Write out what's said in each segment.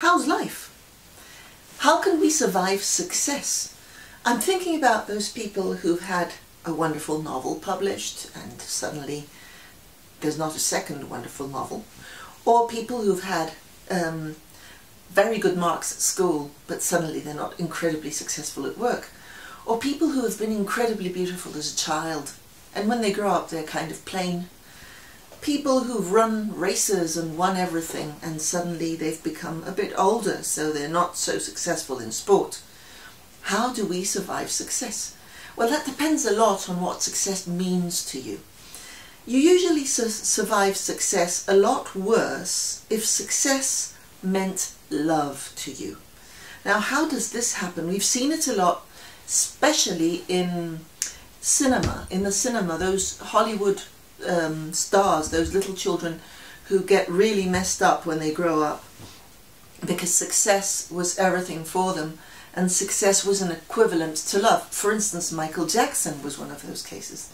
how's life? How can we survive success? I'm thinking about those people who've had a wonderful novel published and suddenly there's not a second wonderful novel, or people who've had very good marks at school but suddenly they're not incredibly successful at work, or people who have been incredibly beautiful as a child and when they grow up they're kind of plain, people who've run races and won everything and suddenly they've become a bit older so they're not so successful in sport. How do we survive success? Well, that depends a lot on what success means to you. You usually survive success a lot worse if success meant love to you. Now, how does this happen? We've seen it a lot, especially in cinema. In the cinema, those Hollywood stars, those little children who get really messed up when they grow up because success was everything for them and success was an equivalent to love. For instance, Michael Jackson was one of those cases.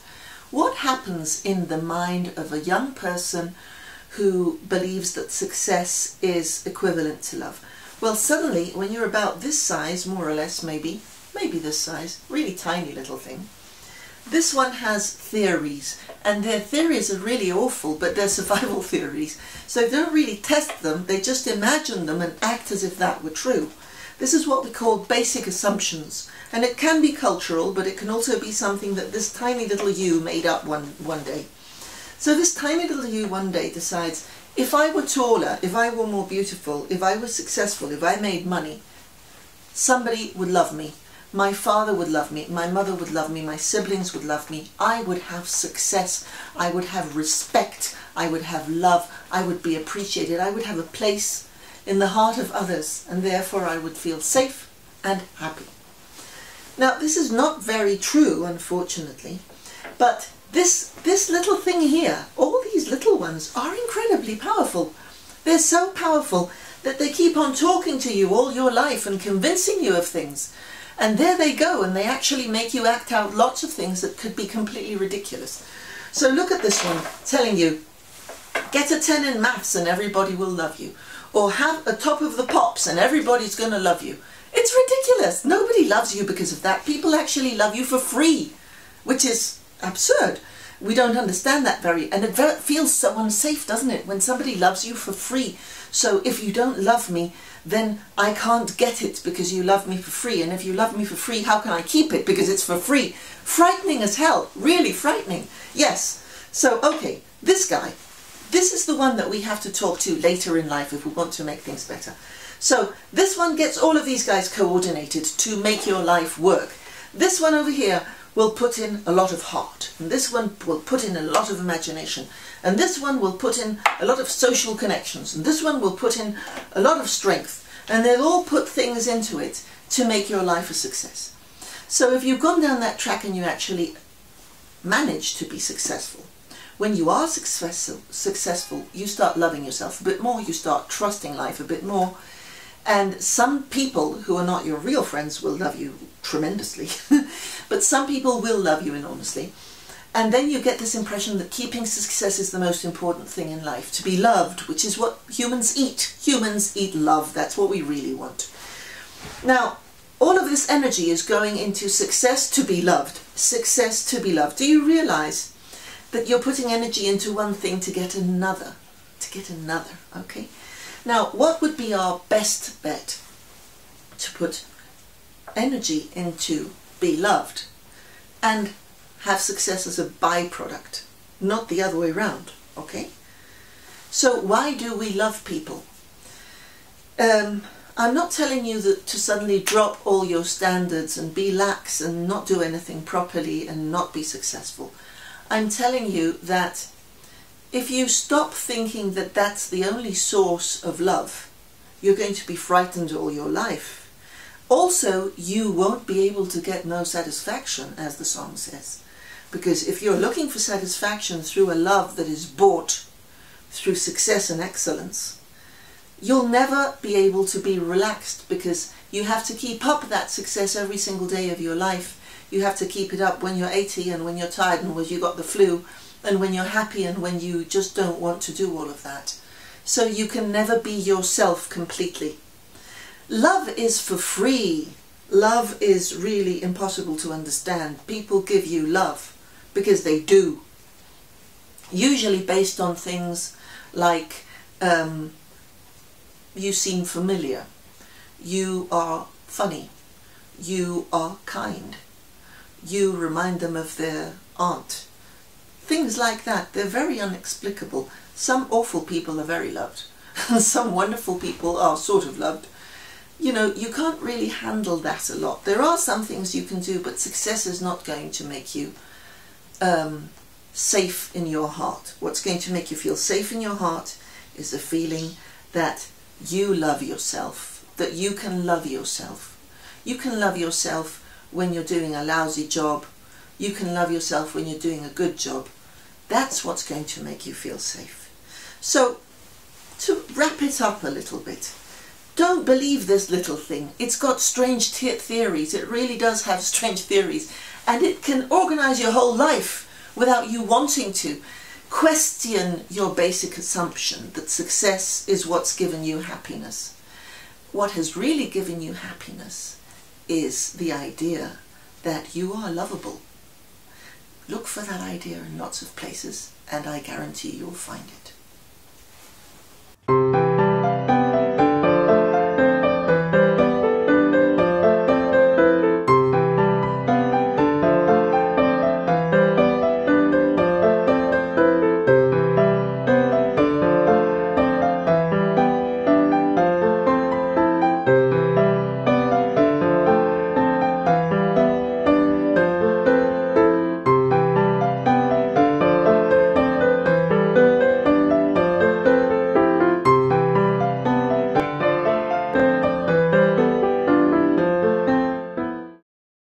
What happens in the mind of a young person who believes that success is equivalent to love? Well, suddenly when you're about this size, more or less, maybe this size, really tiny little thing, this one has theories, and their theories are really awful, but they're survival theories. So they don't really test them, they just imagine them and act as if that were true. This is what we call basic assumptions, and it can be cultural, but it can also be something that this tiny little you made up one day. So this tiny little you one day decides, if I were taller, if I were more beautiful, if I was successful, if I made money, somebody would love me. My father would love me, my mother would love me, my siblings would love me, I would have success, I would have respect, I would have love, I would be appreciated, I would have a place in the heart of others, and therefore I would feel safe and happy. Now, this is not very true, unfortunately, but this little thing here, all these little ones are incredibly powerful. They're so powerful that they keep on talking to you all your life and convincing you of things. And there they go, and they actually make you act out lots of things that could be completely ridiculous. So look at this one, telling you, get a 10 in maths and everybody will love you. Or have a top of the pops and everybody's going to love you. It's ridiculous. Nobody loves you because of that. People actually love you for free, which is absurd. We don't understand that and it feels so unsafe, doesn't it, when somebody loves you for free. So if you don't love me, then I can't get it because you love me for free. And if you love me for free, how can I keep it because it's for free? Frightening as hell. Really frightening. Yes. So, okay, this guy. This is the one that we have to talk to later in life if we want to make things better. So this one gets all of these guys coordinated to make your life work. This one over here will put in a lot of heart. And this one will put in a lot of imagination. And this one will put in a lot of social connections. And this one will put in a lot of strength. And they'll all put things into it to make your life a success. So if you've gone down that track and you actually manage to be successful, when you are successful, you start loving yourself a bit more, you start trusting life a bit more, and some people who are not your real friends will love you tremendously, but some people will love you enormously. And then you get this impression that keeping success is the most important thing in life, to be loved, which is what humans eat. Humans eat love, that's what we really want. Now, all of this energy is going into success to be loved, success to be loved. Do you realize that you're putting energy into one thing to get another, okay? Now, what would be our best bet? To put energy into be loved and have success as a byproduct, not the other way around, okay? So why do we love people? I'm not telling you that to suddenly drop all your standards and be lax and not do anything properly and not be successful. I'm telling you that if you stop thinking that that's the only source of love, you're going to be frightened all your life. Also, you won't be able to get no satisfaction, as the song says. Because if you're looking for satisfaction through a love that is bought through success and excellence, you'll never be able to be relaxed because you have to keep up that success every single day of your life. You have to keep it up when you're 80 and when you're tired and when you got the flu and when you're happy and when you just don't want to do all of that. So you can never be yourself completely. Love is for free. Love is really impossible to understand. People give you love because they do. Usually based on things like you seem familiar, you are funny, you are kind, you remind them of their aunt. Things like that. They're very inexplicable. Some awful people are very loved. Some wonderful people are sort of loved. You know, you can't really handle that a lot. There are some things you can do, but success is not going to make you safe in your heart. What's going to make you feel safe in your heart is the feeling that you love yourself, that you can love yourself. You can love yourself when you're doing a lousy job. You can love yourself when you're doing a good job. That's what's going to make you feel safe. So, to wrap it up a little bit, don't believe this little thing. It's got strange theories. It really does have strange theories. And it can organize your whole life without you wanting to. Question your basic assumption that success is what's given you happiness. What has really given you happiness is the idea that you are lovable. Look for that idea in lots of places, and I guarantee you'll find it.